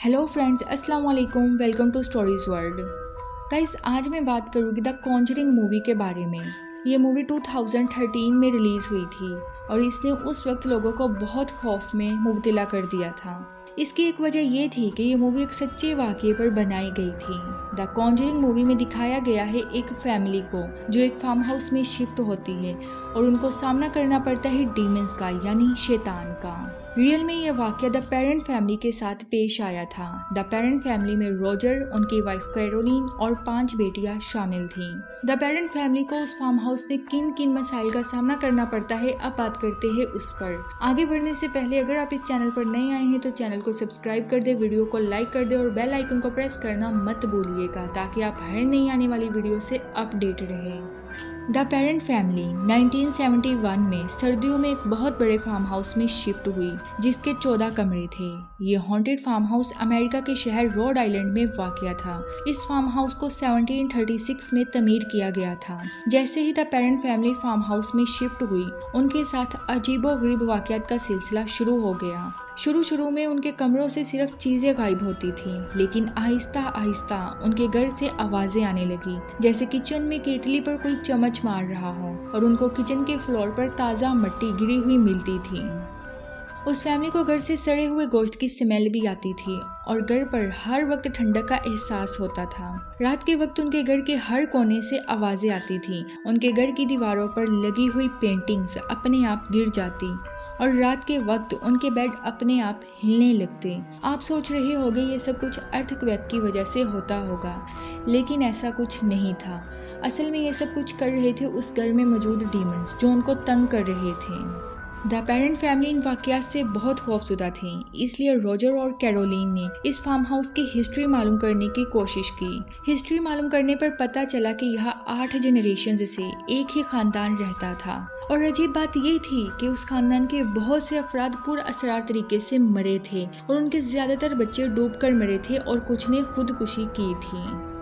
Hello friends, अस्सलाम वालेकुम। Welcome to stories world. Guys, आज मैं बात करूँगी द कॉन्जरिंग मूवी के बारे में। ये मूवी 2013 में रिलीज़ हुई थी और इसने उस वक्त लोगों को बहुत खौफ में मुब्तला कर दिया था। इसकी एक वजह ये थी कि ये मूवी एक सच्चे वाक़ये पर बनाई गई थी। द कॉन्जरिंग मूवी में दिखाया गया है एक फैमिली को जो एक फार्म हाउस में शिफ्ट होती है और उनको सामना करना पड़ता है डीमंस का, यानी शैतान का। रियल में यह वाक़या द पेरेंट फैमिली के साथ पेश आया था। द पेरेंट फैमिली में रॉजर, उनकी वाइफ कैरोलिन और 5 बेटियां शामिल थीं। द पेरेंट फैमिली को उस फार्म हाउस में किन किन मसाइल का सामना करना पड़ता है, अब बात करते हैं उस पर। आगे बढ़ने से पहले अगर आप इस चैनल पर नए आए हैं तो चैनल को सब्सक्राइब कर दे, वीडियो को लाइक कर दे और बेल आइकन को प्रेस करना मत भूलिएगा ताकि आप हर नई आने वाली वीडियो से अपडेट रहें। द पेरेंट फैमिली 1971 में सर्दियों में एक बहुत बड़े फार्म हाउस में शिफ्ट हुई जिसके 14 कमरे थे। ये हॉन्टेड फार्म हाउस अमेरिका के शहर रोड आइलैंड में वाक़या था। इस फार्म हाउस को 1736 में तमीर किया गया था। जैसे ही the parent family farm house में शिफ्ट हुई, उनके साथ अजीबोगरीब वाक़यात का सिलसिला शुरू हो गया। शुरू में उनके कमरों से सिर्फ चीज़ें गायब होती थीं, लेकिन आहिस्ता आहिस्ता उनके घर से आवाज़ें आने लगी, जैसे किचन में केतली पर कोई चम्मच मार रहा हो और उनको किचन के फ्लोर पर ताज़ा मिट्टी गिरी हुई मिलती थी। उस फैमिली को घर से सड़े हुए गोश्त की स्मेल भी आती थी और घर पर हर वक्त ठंडक का एहसास होता था। रात के वक्त उनके घर के हर कोने से आवाज़ें आती थीं। उनके घर की दीवारों पर लगी हुई पेंटिंग्स अपने आप गिर जाती और रात के वक्त उनके बेड अपने आप हिलने लगते। आप सोच रहे होंगे ये सब कुछ अर्थक्वेक की वजह से होता होगा, लेकिन ऐसा कुछ नहीं था। असल में ये सब कुछ कर रहे थे उस घर में मौजूद डीमंस जो उनको तंग कर रहे थे। द पेरेंट फैमिली इन वाक़यात से बहुत खौफजुदा थी, इसलिए रॉजर और कैरोलिन ने इस फार्म हाउस की हिस्ट्री मालूम करने की कोशिश की। हिस्ट्री मालूम करने पर पता चला कि यहाँ 8 जनरेशन से एक ही खानदान रहता था और अजीब बात ये थी कि उस खानदान के बहुत से अफराद पुरअसरार तरीके से मरे थे और उनके ज़्यादातर बच्चे डूबकर मरे थे और कुछ ने खुदकुशी की थी।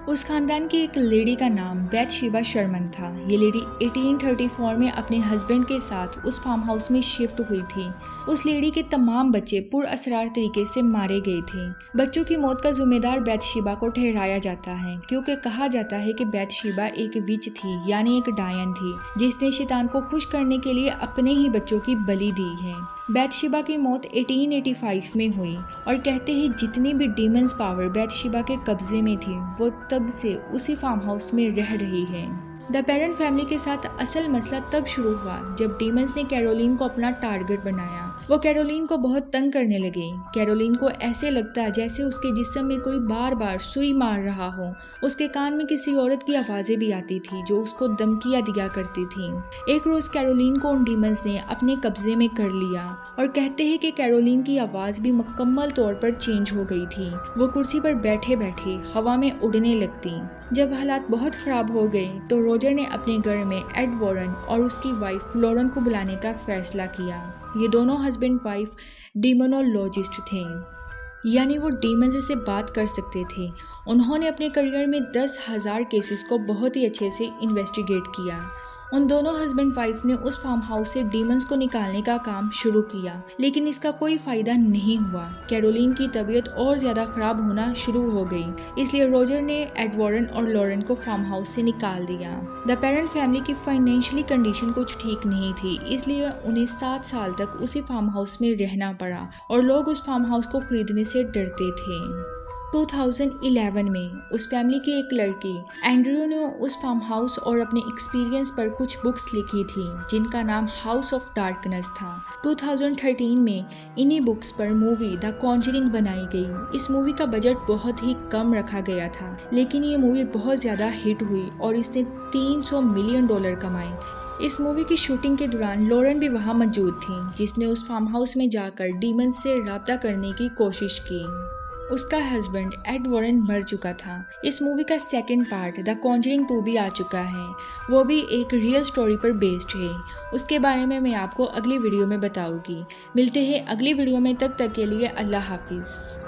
उस खानदान की एक लेडी का नाम बैथशेबा शर्मन था। ये लेडी 1834 में अपने हस्बैंड के साथ उस फार्म हाउस में शिफ्ट हुई थी। उस लेडी के तमाम बच्चे पुरअसरार तरीके से मारे गए थे। बच्चों की मौत का जिम्मेदार बैथशेबा को ठहराया जाता है, क्योंकि कहा जाता है कि बैथशेबा एक विच थी, यानी एक डायन थी, जिसने शैतान को खुश करने के लिए अपने ही बच्चों की बलि दी है। बैथशेबा की मौत 1885 में हुई और कहते हैं जितनी भी डीमंस पावर बैथशेबा के कब्जे में थी वो तब से उसी फार्म हाउस में रह रही है। द पेरेंट फैमिली के साथ असल मसला तब शुरू हुआ जब डीमंस ने कैरोलिन को अपना टारगेट बनाया। वो कैरोलिन को बहुत तंग करने लगे। कैरोलिन को ऐसे लगता जैसे उसके जिस्म में कोई बार बार सुई मार रहा हो। उसके कान में किसी औरत की आवाज़ें भी आती थी जो उसको धमकियां दिया करती थी। एक रोज़ कैरोलिन को उन डीमंस ने अपने कब्जे में कर लिया और कहते हैं कि कैरोलिन की आवाज़ भी मुकम्मल तौर पर चेंज हो गई थी। वो कुर्सी पर बैठे बैठे हवा में उड़ने लगती। जब हालात बहुत ख़राब हो गए तो रॉजर ने अपने घर में एड वॉरेन और उसकी वाइफ लॉरेन को बुलाने का फैसला किया। ये दोनों हस्बैंड वाइफ डीमोनोलॉजिस्ट थे, यानी वो डीमंस से बात कर सकते थे। उन्होंने अपने करियर में 10,000 केसेस को बहुत ही अच्छे से इन्वेस्टिगेट किया। उन दोनों हस्बैंड वाइफ ने उस फार्म हाउस से डीमंस को निकालने का काम शुरू किया, लेकिन इसका कोई फायदा नहीं हुआ। कैरोलिन की तबीयत और ज्यादा खराब होना शुरू हो गई, इसलिए रॉजर ने एड वॉरेन और लॉरेन को फार्म हाउस से निकाल दिया। द पेरेंट फैमिली की फाइनेंशियली कंडीशन कुछ ठीक नहीं थी, इसलिए उन्हें 7 साल तक उसी फार्म हाउस में रहना पड़ा और लोग उस फार्म हाउस को खरीदने से डरते थे। 2011 में उस फैमिली की एक लड़की एंड्रयू ने उस फार्म हाउस और अपने एक्सपीरियंस पर कुछ बुक्स लिखी थी जिनका नाम हाउस ऑफ डार्कनेस था। 2013 में इन्हीं बुक्स पर मूवी द कॉन्जरिंग बनाई गई। इस मूवी का बजट बहुत ही कम रखा गया था, लेकिन ये मूवी बहुत ज़्यादा हिट हुई और इसने $300 मिलियन कमाए। इस मूवी की शूटिंग के दौरान लॉरेन भी वहाँ मौजूद थी, जिसने उस फार्म हाउस में जाकर डीमंस से रब्ता करने की कोशिश की। उसका हस्बैंड एड वॉरेन मर चुका था। इस मूवी का सेकंड पार्ट द कॉन्जरिंग 2 भी आ चुका है। वो भी एक रियल स्टोरी पर बेस्ड है। उसके बारे में मैं आपको अगली वीडियो में बताऊंगी। मिलते हैं अगली वीडियो में, तब तक के लिए अल्लाह हाफिज़।